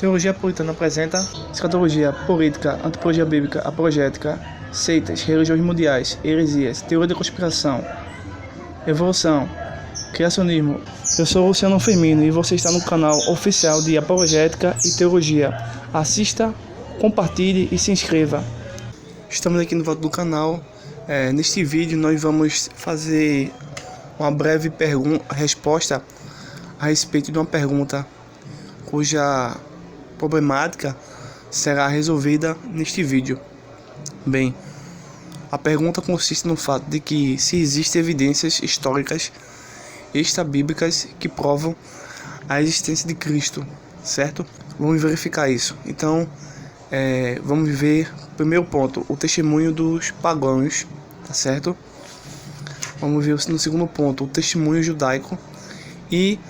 Teologia puritana apresenta escatologia, política, antropologia bíblica, apologética, seitas, religiões mundiais, heresias, teoria da conspiração, evolução, criacionismo. Eu sou Luciano Firmino e você está no canal oficial de Apologética e Teologia. Assista, compartilhe e se inscreva. Estamos aqui no volta do canal. Neste vídeo nós vamos fazer uma breve resposta a respeito de uma pergunta cuja problemática será resolvida neste vídeo. Bem, a pergunta consiste no fato de que se existem evidências históricas extrabíblicas que provam a existência de Cristo, certo? Vamos verificar isso. Então, vamos ver, primeiro ponto, o testemunho dos pagãos, tá certo? Vamos ver no segundo ponto, o testemunho judaico e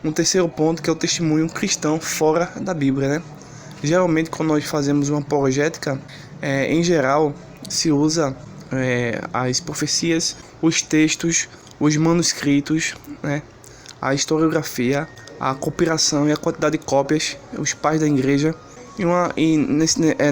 um terceiro ponto, que é o testemunho cristão fora da Bíblia, né? Geralmente, quando nós fazemos uma apologética, em geral, se usa as profecias, os textos, os manuscritos, né? A historiografia, a compilação e a quantidade de cópias, os pais da igreja,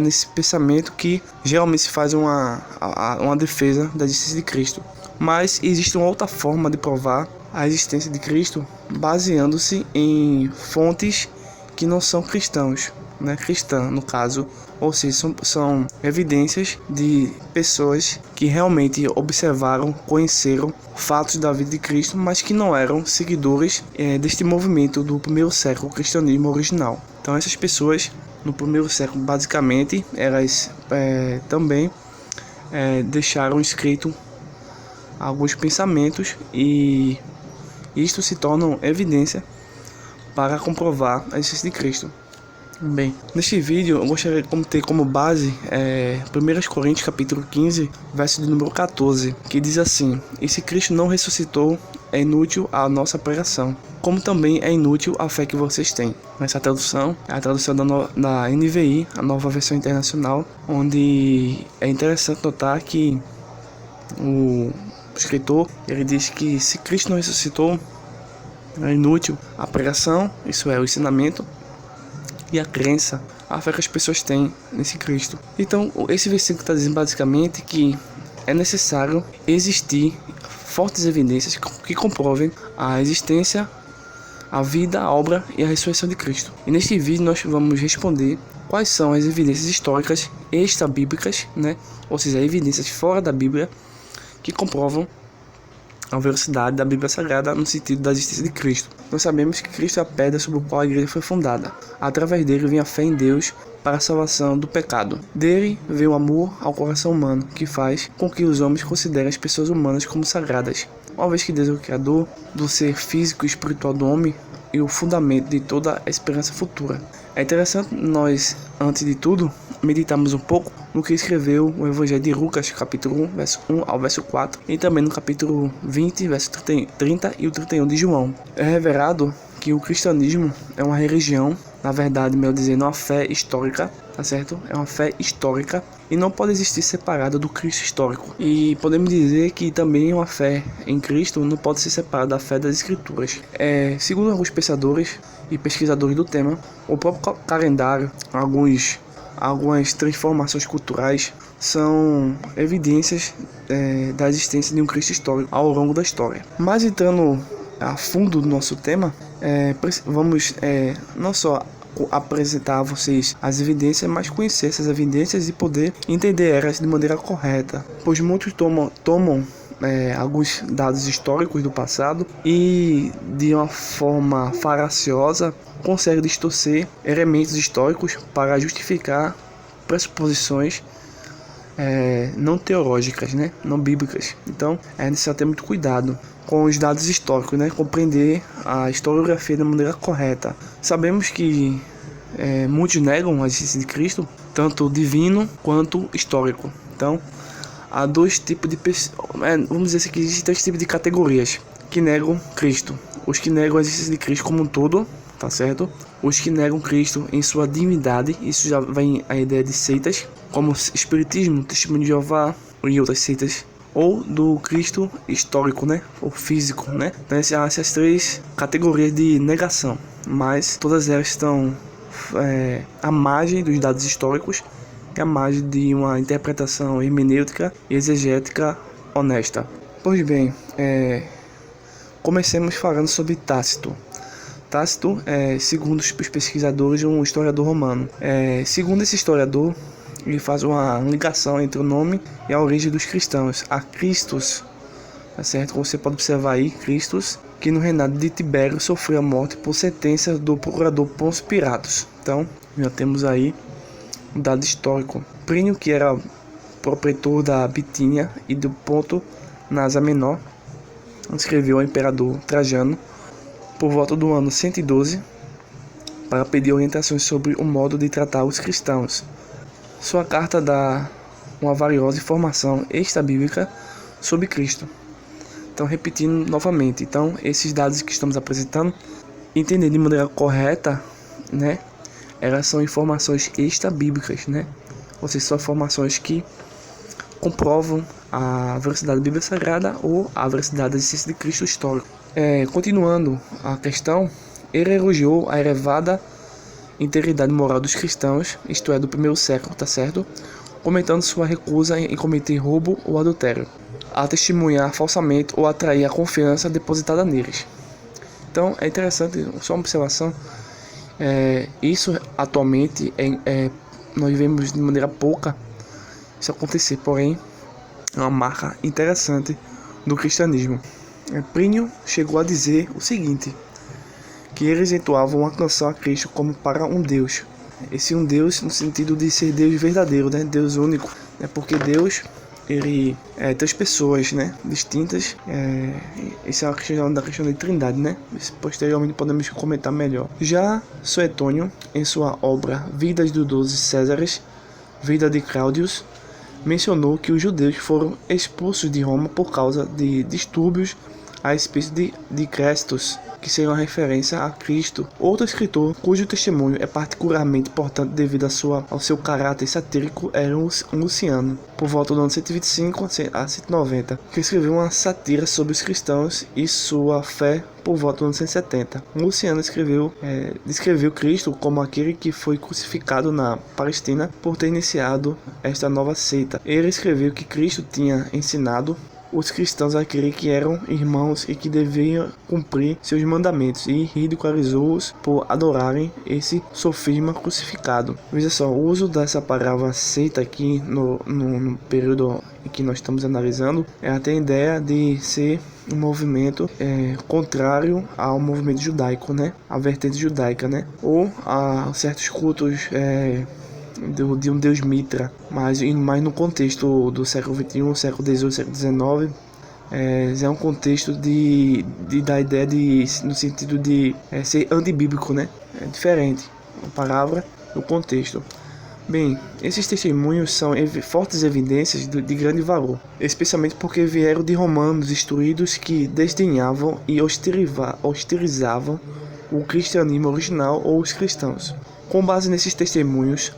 nesse pensamento que geralmente se faz uma defesa da existência de Cristo. Mas existe uma outra forma de provar a existência de Cristo baseando-se em fontes que não são cristãos, né? Cristã, no caso, ou seja, são evidências de pessoas que realmente observaram, conheceram fatos da vida de Cristo, mas que não eram seguidores deste movimento do primeiro século, o cristianismo original. Então essas pessoas no primeiro século, basicamente, elas também deixaram escrito alguns pensamentos e isto se torna evidência para comprovar a existência de Cristo. Bem, neste vídeo eu gostaria de ter como base 1 Coríntios capítulo 15, verso de número 14, que diz assim: "E se Cristo não ressuscitou, é inútil a nossa pregação, como também é inútil a fé que vocês têm." Essa tradução é a tradução da NVI, a nova versão internacional, onde é interessante notar que o escritor, ele diz que se Cristo não ressuscitou, é inútil a pregação, isso é, o ensinamento, e a crença, a fé que as pessoas têm nesse Cristo. Então, esse versículo está dizendo basicamente que é necessário existir fortes evidências que comprovem a existência, a vida, a obra e a ressurreição de Cristo. E neste vídeo nós vamos responder quais são as evidências históricas extrabíblicas, né? Ou seja, evidências fora da Bíblia que comprovam a veracidade da Bíblia Sagrada no sentido da existência de Cristo. Nós sabemos que Cristo é a pedra sobre a qual a igreja foi fundada. Através dele vem a fé em Deus para a salvação do pecado. Dele veio o amor ao coração humano, que faz com que os homens considerem as pessoas humanas como sagradas. Uma vez que Deus é o Criador do ser físico e espiritual do homem e o fundamento de toda a esperança futura. É interessante nós, antes de tudo, meditarmos um pouco no que escreveu o Evangelho de Lucas, capítulo 1, verso 1 ao verso 4, e também no capítulo 20, verso 30 e o 31 de João. É revelado que o cristianismo é uma religião, na verdade, melhor dizendo, uma fé histórica, tá certo? É uma fé histórica e não pode existir separada do Cristo histórico. E podemos dizer que também uma fé em Cristo não pode ser separada da fé das Escrituras. Segundo alguns pensadores e pesquisadores do tema, o próprio calendário, algumas transformações culturais são evidências da existência de um Cristo histórico ao longo da história. Mas entrando a fundo do nosso tema, vamos não só apresentar a vocês as evidências, mas conhecer essas evidências e poder entender elas de maneira correta, pois muitos tomam alguns dados históricos do passado e de uma forma falaciosa conseguem distorcer elementos históricos para justificar pressuposições não teológicas, né? Não bíblicas. Então é necessário ter muito cuidado com os dados históricos, né? Compreender a historiografia da maneira correta. Sabemos que muitos negam a existência de Cristo, tanto divino quanto histórico. Então há dois tipos de pessoas, vamos dizer assim, que existem três tipos de categorias que negam Cristo: os que negam a existência de Cristo como um todo, tá certo? Os que negam Cristo em sua divindade, isso já vem a ideia de seitas, como Espiritismo, Testemunho de Jeová e outras seitas, ou do Cristo histórico, né? Ou físico, né? Então essas três categorias de negação, mas todas elas estão à margem dos dados históricos e à margem de uma interpretação hermenêutica e exegética honesta. Pois bem, comecemos falando sobre Tácito. Tácito segundo os pesquisadores, um historiador romano. Segundo esse historiador, ele faz uma ligação entre o nome e a origem dos cristãos, a Christus, tá certo? Você pode observar aí, Christus, que no reinado de Tibério sofreu a morte por sentença do procurador Pôncio Pilatos. Então, já temos aí um dado histórico. Plínio, que era proprietor da Bitínia e do Ponto na Ásia Menor, escreveu ao imperador Trajano por volta do ano 112 para pedir orientações sobre o modo de tratar os cristãos. Sua carta dá uma valiosa informação extra-bíblica sobre Cristo. Então, repetindo novamente, esses dados que estamos apresentando, entender de maneira correta, né? Elas são informações extra-bíblicas, né? Ou seja, são informações que comprovam a veracidade da Bíblia Sagrada ou a veracidade da existência de Cristo histórico. Continuando a questão, ele elogiou a elevada integridade moral dos cristãos, isto é, do primeiro século, tá certo? Comentando sua recusa em cometer roubo ou adultério, a testemunhar falsamente ou atrair a confiança depositada neles. Então, é interessante, só uma observação, isso atualmente nós vemos de maneira pouca isso acontecer, porém é uma marca interessante do cristianismo. Plínio chegou a dizer o seguinte, que eles entoavam uma canção a Cristo como para um Deus. Esse um Deus no sentido de ser Deus verdadeiro, né? Deus único, né? Porque Deus, ele é três pessoas, né? Distintas. Essa é a questão da trindade, né? Posteriormente podemos comentar melhor. Já Suetônio, em sua obra Vidas dos 12 Césares, Vida de Cláudius, mencionou que os judeus foram expulsos de Roma por causa de distúrbios a respeito de Crestos, que seria uma referência a Cristo. Outro escritor cujo testemunho é particularmente importante devido ao seu caráter satírico era um Luciano, por volta do ano 125 a 190, que escreveu uma sátira sobre os cristãos e sua fé por volta do ano 170. Luciano descreveu Cristo como aquele que foi crucificado na Palestina por ter iniciado esta nova seita. Ele escreveu que Cristo tinha ensinado os cristãos a crer que eram irmãos e que deviam cumprir seus mandamentos, e ridicularizou-os por adorarem esse sofisma crucificado. Veja só, o uso dessa palavra seita aqui no período em que nós estamos analisando até a ideia de ser um movimento contrário ao movimento judaico, né? A vertente judaica, né? Ou a certos cultos de um deus Mitra, mas no contexto do século XXI, século XVIII, século XIX, é um contexto da ideia no sentido de ser antibíblico, né? É diferente a palavra do contexto. Bem, esses testemunhos são fortes evidências de grande valor, especialmente porque vieram de romanos instruídos que desdenhavam e hostilizavam o cristianismo original ou os cristãos. Com base nesses testemunhos,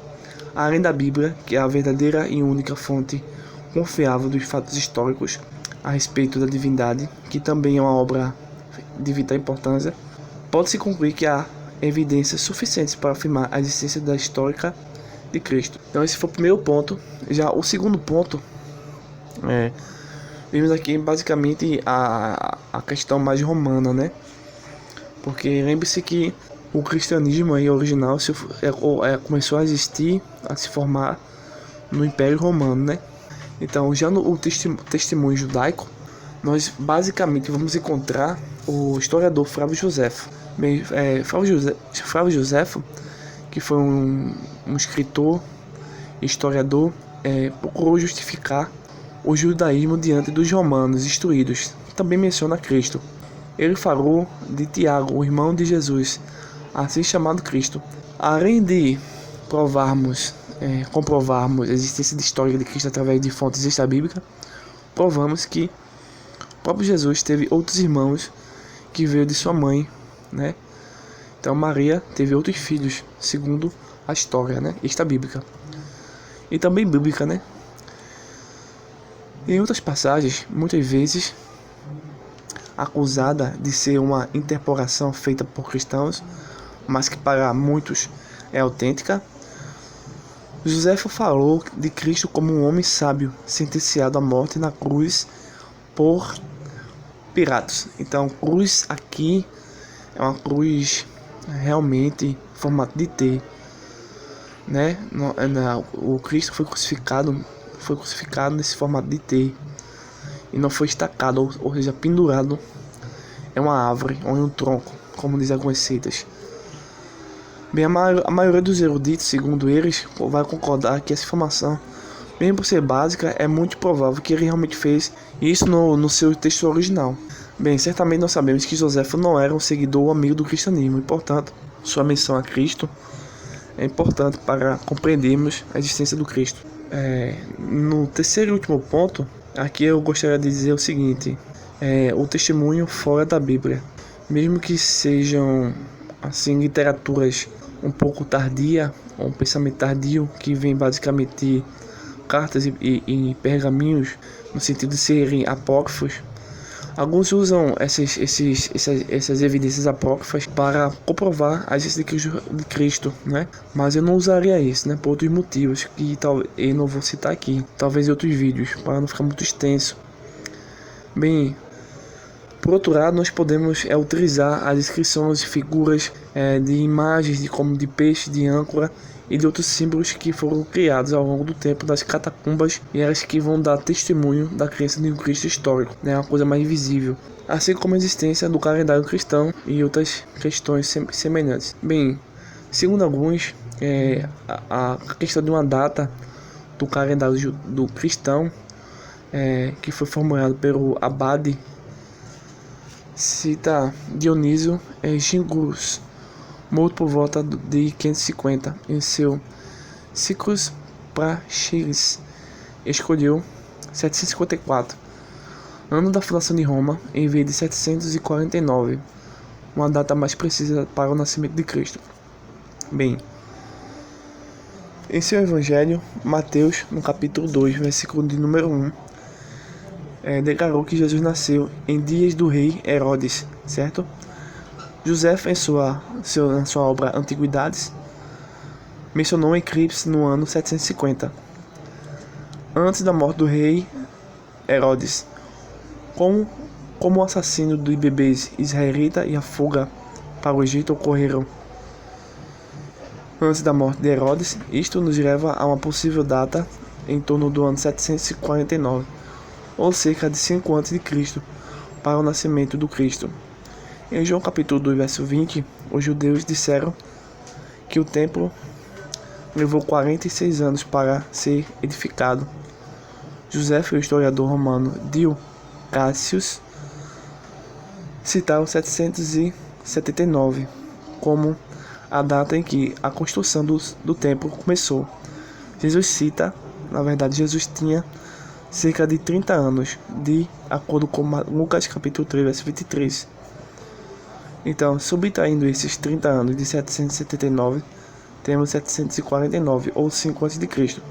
além da Bíblia, que é a verdadeira e única fonte confiável dos fatos históricos a respeito da divindade, que também é uma obra de vital importância, pode-se concluir que há evidências suficientes para afirmar a existência da histórica de Cristo. Então esse foi o primeiro ponto. Já o segundo ponto, vimos aqui basicamente a questão mais romana, né? Porque lembre-se que o cristianismo aí original começou a existir, a se formar no Império Romano, né? Então, já no testemunho judaico, nós basicamente vamos encontrar o historiador Flávio Joséfo. Flávio Joséfo, que foi um escritor, historiador, procurou justificar o judaísmo diante dos romanos instruídos. Também menciona Cristo. Ele falou de Tiago, o irmão de Jesus, assim chamado Cristo. Além de comprovarmos a existência de história de Cristo através de fontes extra-bíblicas, provamos que o próprio Jesus teve outros irmãos que veio de sua mãe, né? Então Maria teve outros filhos, segundo a história, né? Extra-bíblica. E também bíblica, né? Em outras passagens, muitas vezes acusada de ser uma interpolação feita por cristãos, mas que para muitos é autêntica. Joséfo falou de Cristo como um homem sábio, sentenciado à morte na cruz por Pilatos. Então, cruz aqui é uma cruz realmente em formato de T, né? O Cristo foi crucificado nesse formato de T e não foi estacado, ou seja, pendurado em uma árvore ou em um tronco, como diz algumas seitas. Bem, a maioria dos eruditos, segundo eles, vai concordar que essa informação, mesmo por ser básica, é muito provável que ele realmente fez isso no seu texto original. Bem, certamente nós sabemos que Joséfo não era um seguidor ou amigo do cristianismo e, portanto, sua menção a Cristo é importante para compreendermos a existência do Cristo. No terceiro e último ponto, aqui eu gostaria de dizer o seguinte: o testemunho fora da Bíblia. Mesmo que sejam assim literaturas um pouco tardia, ou um pensamento tardio, que vem basicamente de cartas e pergaminhos, no sentido de serem apócrifos, alguns usam essas evidências apócrifas para comprovar a existência de Cristo, né? Mas eu não usaria isso, né? Por outros motivos que eu não vou citar aqui, talvez em outros vídeos, para não ficar muito extenso. Bem, por outro lado, nós podemos utilizar as descrições de figuras de imagens como de peixe, de âncora e de outros símbolos que foram criados ao longo do tempo das catacumbas, e elas que vão dar testemunho da crença de um Cristo histórico, né, uma coisa mais visível, assim como a existência do calendário cristão e outras questões semelhantes. Bem, segundo alguns, a questão de uma data do calendário do cristão, que foi formulado pelo Abade, cita Dionísio Gingus, morto por volta de 550, em seu Ciclus Praxeris. Escolheu 754, ano da fundação de Roma, em vez de 749, uma data mais precisa para o nascimento de Cristo. Bem, em seu Evangelho, Mateus, no capítulo 2, versículo de número 1, declarou que Jesus nasceu em dias do rei Herodes, certo? Joséfo, em na sua obra Antiguidades, mencionou um eclipse no ano 750, antes da morte do rei Herodes. Como o assassínio de bebês israelita e a fuga para o Egito ocorreram antes da morte de Herodes, isto nos leva a uma possível data em torno do ano 749, ou cerca de 5 a.C., para o nascimento do Cristo. Em João capítulo 2, verso 20, os judeus disseram que o templo levou 46 anos para ser edificado. Joséfo, o historiador romano Dio Cassius, citaram 779 como a data em que a construção do templo começou. Jesus tinha cerca de 30 anos, de acordo com Lucas capítulo 3, verso 23. Então, subtraindo esses 30 anos de 779, temos 749, ou 5 a.C.,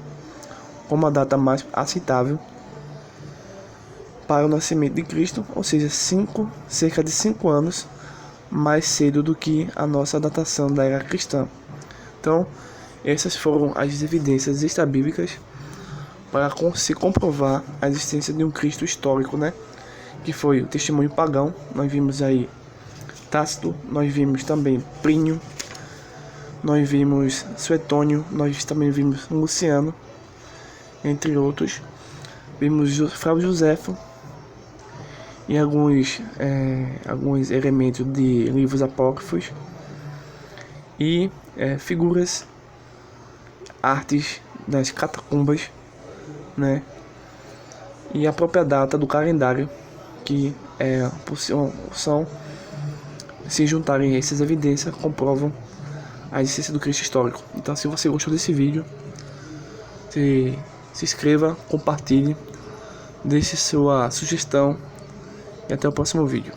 como a data mais aceitável para o nascimento de Cristo, ou seja, cerca de 5 anos mais cedo do que a nossa datação da era cristã. Então, essas foram as evidências extrabíblicas para se comprovar a existência de um Cristo histórico, né? Que foi o testemunho pagão. Nós vimos aí Tácito, nós vimos também Plínio, nós vimos Suetônio, nós também vimos Luciano, entre outros. Vimos Flávio Joséfo e alguns elementos de livros apócrifos e figuras, artes das catacumbas, né? E a própria data do calendário, que são, se juntarem a essas evidências, comprovam a existência do Cristo histórico. Então, se você gostou desse vídeo, se inscreva, compartilhe, deixe sua sugestão e até o próximo vídeo.